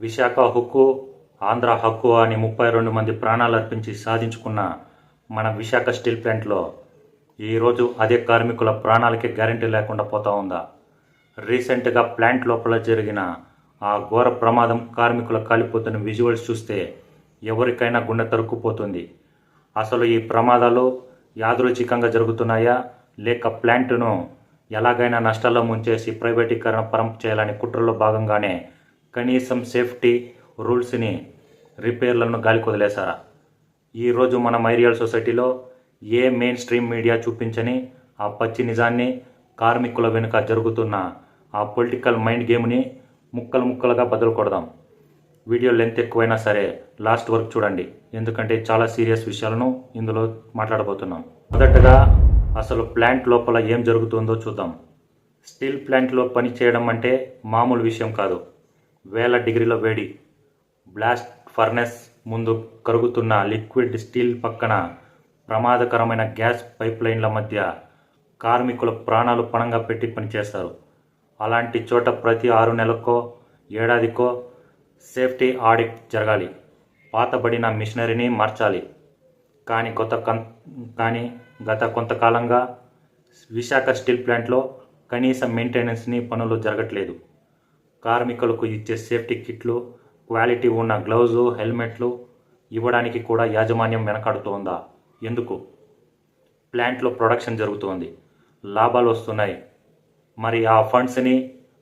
విశాఖ హక్కు, ఆంధ్ర హక్కు అని 32 మంది ప్రాణాలు అర్పించి సాధించుకున్న మన విశాఖ స్టీల్ ప్లాంట్లో ఈరోజు అదే కార్మికుల ప్రాణాలకి గ్యారంటీ లేకుండా పోతా ఉందా? రీసెంట్గా ప్లాంట్ లోపల జరిగిన ఆ ఘోర ప్రమాదం, కార్మికుల కాలిపోతున్న విజువల్స్ చూస్తే ఎవరికైనా గుండె తరుక్కుపోతుంది. అసలు ఈ ప్రమాదాలు యాదృచ్ఛికంగా జరుగుతున్నాయా, లేక ప్లాంట్ను ఎలాగైనా నష్టాల్లో ముంచేసి ప్రైవేటీకరణ పరంప్ చేయాలని కుట్రలో భాగంగానే కనీసం సేఫ్టీ రూల్స్ని, రిపేర్లను గాలికి వదిలేశారా? ఈరోజు మన మైరియల్ సొసైటీలో ఏ మెయిన్ స్ట్రీమ్ మీడియా చూపించని ఆ పచ్చి నిజాన్ని, కార్మికుల వెనుక జరుగుతున్న ఆ పొలిటికల్ మైండ్ గేమ్ని ముక్కలు ముక్కలుగా బదులు కొడదాం. వీడియో లెంత్ ఎక్కువైనా సరే లాస్ట్ వరకు చూడండి, ఎందుకంటే చాలా సీరియస్ విషయాలను ఇందులో మాట్లాడబోతున్నాం. మొదటగా అసలు ప్లాంట్ లోపల ఏం జరుగుతుందో చూద్దాం. స్టీల్ ప్లాంట్లో పని చేయడం అంటే మామూలు విషయం కాదు. 1000 డిగ్రీల వేడి, బ్లాస్ట్ ఫర్నెస్ ముందు కరుగుతున్న లిక్విడ్ స్టీల్ పక్కన ప్రమాదకరమైన గ్యాస్ పైప్ లైన్ల మధ్య కార్మికుల ప్రాణాలు పణంగా పెట్టి పనిచేస్తారు. అలాంటి చోట ప్రతి 6 నెలలకో ఏడాదికో సేఫ్టీ ఆడిట్ జరగాలి, పాతబడిన మిషనరీని మార్చాలి. కానీ గత కొంతకాలంగా విశాఖ స్టీల్ ప్లాంట్లో కనీస మెయింటెనెన్స్ని పనులు జరగట్లేదు. కార్మికులకు ఇచ్చే సేఫ్టీ కిట్లు, క్వాలిటీ ఉన్న గ్లౌజు, హెల్మెట్లు ఇవ్వడానికి కూడా యాజమాన్యం వెనకాడుతోందా? ఎందుకు? ప్లాంట్లో ప్రొడక్షన్ జరుగుతోంది, లాభాలు వస్తున్నాయి, మరి ఆ ఫండ్స్ని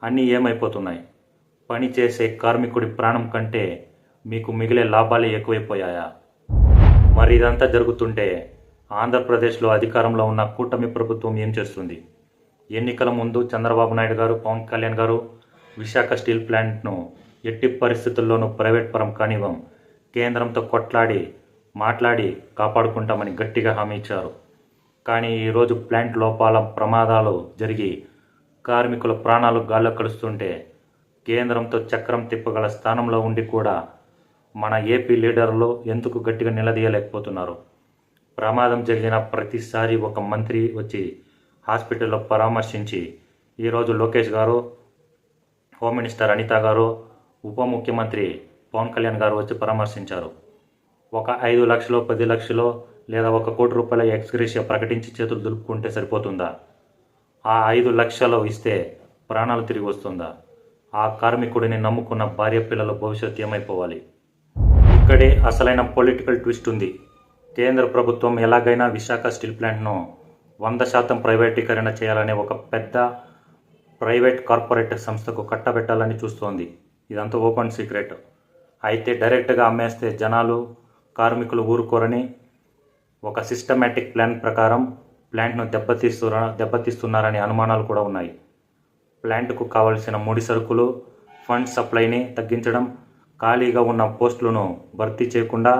అన్నీ ఏమైపోతున్నాయి? పని చేసే కార్మికుడి ప్రాణం కంటే మీకు మిగిలే లాభాలే ఎక్కువైపోయాయా? మరి ఇదంతా జరుగుతుంటే ఆంధ్రప్రదేశ్లో అధికారంలో ఉన్న కూటమి ప్రభుత్వం ఏం చేస్తుంది? ఎన్నికల ముందు చంద్రబాబు నాయుడు గారు, పవన్ కళ్యాణ్ గారు విశాఖ స్టీల్ ప్లాంట్ను ఎట్టి పరిస్థితుల్లోనూ ప్రైవేట్ పరం కానివ్వం, కేంద్రంతో మాట్లాడి కాపాడుకుంటామని గట్టిగా హామీ ఇచ్చారు. కానీ ఈరోజు ప్లాంట్ లోపాల ప్రమాదాలు జరిగి కార్మికుల ప్రాణాలు గాల్లో కలుస్తుంటే కేంద్రంతో చక్రం తిప్పగల స్థానంలో ఉండి కూడా మన ఏపీ లీడర్లు ఎందుకు గట్టిగా నిలదీయలేకపోతున్నారు? ప్రమాదం జరిగిన ప్రతిసారి ఒక మంత్రి వచ్చి హాస్పిటల్లో పరామర్శించి, ఈరోజు లోకేష్ గారు, హోమ్ మినిస్టర్ అనిత గారు, ఉప ముఖ్యమంత్రి పవన్ కళ్యాణ్ గారు వచ్చి పరామర్శించారు. ఒక 5 లక్షలు, 10 లక్షలు లేదా 1 కోటి రూపాయల ఎక్స్గ్రేషియా ప్రకటించి చేతులు దులుపుకుంటే సరిపోతుందా? ఆ 5 లక్షలు ఇస్తే ప్రాణాలు తిరిగి వస్తుందా? ఆ కార్మికుడిని నమ్ముకున్న భార్య పిల్లల భవిష్యత్తు ఏమైపోవాలి? ఇక్కడే అసలైన పొలిటికల్ ట్విస్ట్ ఉంది. కేంద్ర ప్రభుత్వం ఎలాగైనా విశాఖ స్టీల్ ప్లాంట్ను 100% ప్రైవేటీకరణ చేయాలనే ఒక పెద్ద ప్రైవేట్ కార్పొరేట్ సంస్థకు కట్టబెట్టాలని చూస్తోంది. ఇదంతా ఓపెన్ సీక్రెట్. అయితే డైరెక్ట్గా అమ్మేస్తే జనాలు, కార్మికులు ఊరుకోరని ఒక సిస్టమేటిక్ ప్లాన్ ప్రకారం ప్లాంట్ను దెబ్బతీస్తున్నారనే అనుమానాలు కూడా ఉన్నాయి. ప్లాంట్కు కావలసిన ముడి సరుకులు, ఫండ్ సప్లైని తగ్గించడం, ఖాళీగా ఉన్న పోస్టులను భర్తీ చేయకుండా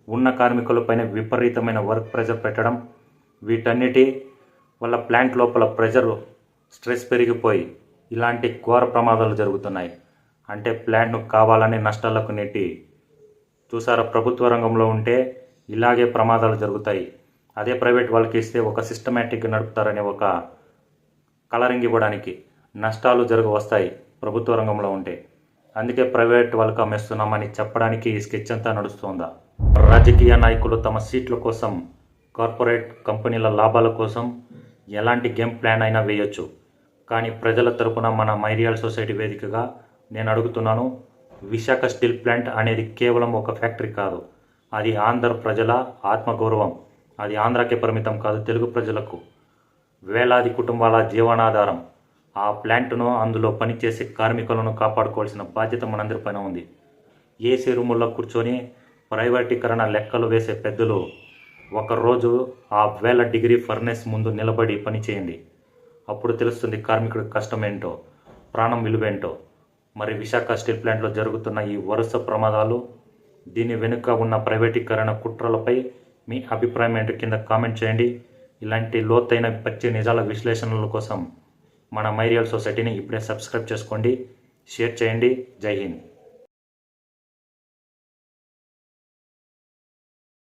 ఉన్న కార్మికులపైన విపరీతమైన వర్క్ ప్రెజర్ పెట్టడం, వీటన్నిటి వల్ల ప్లాంట్ లోపల స్ట్రెస్ పెరిగిపోయి ఇలాంటి ఘోర ప్రమాదాలు జరుగుతున్నాయి. అంటే ప్లాంట్ను కావాలని నష్టాలకు నెట్టి చూసారా? ప్రభుత్వ రంగంలో ఉంటే ఇలాగే ప్రమాదాలు జరుగుతాయి, అదే ప్రైవేట్ వాళ్ళకి ఇస్తే ఒక సిస్టమేటిక్గా నడుపుతారనే ఒక కలరింగ్ ఇవ్వడానికి నష్టాలు వస్తాయి ప్రభుత్వ రంగంలో ఉంటే. అందుకే ప్రైవేట్ వాళ్ళకి అమ్మేస్తున్నామని చెప్పడానికి ఈ స్కెచ్ అంతా నడుస్తుందా? రాజకీయ నాయకులు తమ సీట్ల కోసం, కార్పొరేట్ కంపెనీల లాభాల కోసం ఎలాంటి గేమ్ ప్లాన్ అయినా వేయొచ్చు. కానీ ప్రజల తరపున మన మైరియల్ సొసైటీ వేదికగా నేను అడుగుతున్నాను, విశాఖ స్టీల్ ప్లాంట్ అనేది కేవలం ఒక ఫ్యాక్టరీ కాదు. అది ఆంధ్ర ప్రజల ఆత్మగౌరవం. అది ఆంధ్రాకే పరిమితం కాదు, తెలుగు ప్రజలకు వేలాది కుటుంబాల జీవనాధారం. ఆ ప్లాంట్ను, అందులో పనిచేసే కార్మికులను కాపాడుకోవాల్సిన బాధ్యత మనందరిపైన ఉంది. ఏసీ రూముల్లో కూర్చొని ప్రైవేటీకరణ లెక్కలు వేసే పెద్దలు ఒకరోజు ఆ 1000 డిగ్రీ ఫర్నెస్ ముందు నిలబడి పనిచేయండి. అప్పుడు తెలుస్తుంది కార్మికుడి కష్టం ఏంటో, ప్రాణం విలువేంటో. మరి విశాఖ స్టీల్ ప్లాంట్లో జరుగుతున్న ఈ వరుస ప్రమాదాలు, దీని వెనుక ఉన్న ప్రైవేటీకరణ కుట్రలపై మీ అభిప్రాయం ఏంటో కింద కామెంట్ చేయండి. ఇలాంటి లోతైన పచ్చి నిజాల విశ్లేషణల కోసం మన మైరియల్ సొసైటీని ఇప్పుడే సబ్స్క్రైబ్ చేసుకోండి, షేర్ చేయండి. జై హింద్.